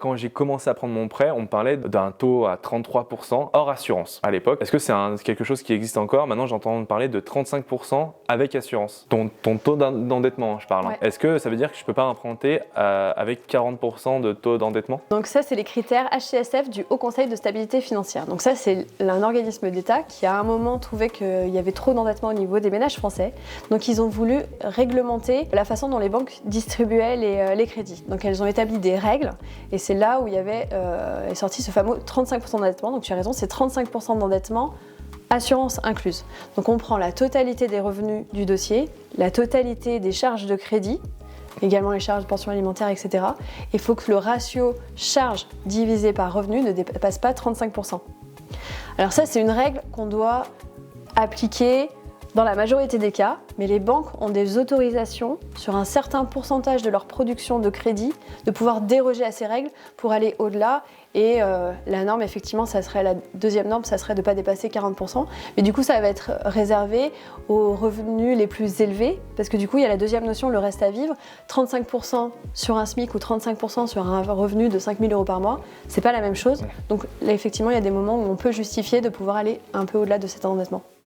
Quand j'ai commencé à prendre mon prêt, on me parlait d'un taux à 33% hors assurance à l'époque. Est-ce que c'est quelque chose qui existe encore? Maintenant, j'entends parler de 35% avec assurance. Ton taux d'endettement, je parle. Ouais. Est-ce que ça veut dire que je ne peux pas emprunter avec 40% de taux d'endettement? Donc ça, c'est les critères HCSF du Haut Conseil de stabilité financière. Donc ça, c'est un organisme d'État qui à un moment trouvait qu'il y avait trop d'endettement au niveau des ménages français. Donc ils ont voulu réglementer la façon dont les banques distribuaient les crédits. Donc elles ont établi des règles et c'est là où il y avait est sorti ce fameux 35% d'endettement. Donc tu as raison, c'est 35% d'endettement, assurance incluse. Donc on prend la totalité des revenus du dossier, la totalité des charges de crédit, également les charges de pension alimentaire, etc. Il faut que le ratio charge divisé par revenu ne dépasse pas 35%. Alors ça, c'est une règle qu'on doit appliquer dans la majorité des cas, mais les banques ont des autorisations sur un certain pourcentage de leur production de crédit de pouvoir déroger à ces règles pour aller au-delà. Et la norme, effectivement, la deuxième norme, ça serait de ne pas dépasser 40%. Mais du coup, ça va être réservé aux revenus les plus élevés, parce que du coup, il y a la deuxième notion, le reste à vivre. 35% sur un SMIC ou 35% sur un revenu de 5 000 € par mois, c'est pas la même chose. Donc là, effectivement, il y a des moments où on peut justifier de pouvoir aller un peu au-delà de cet endettement.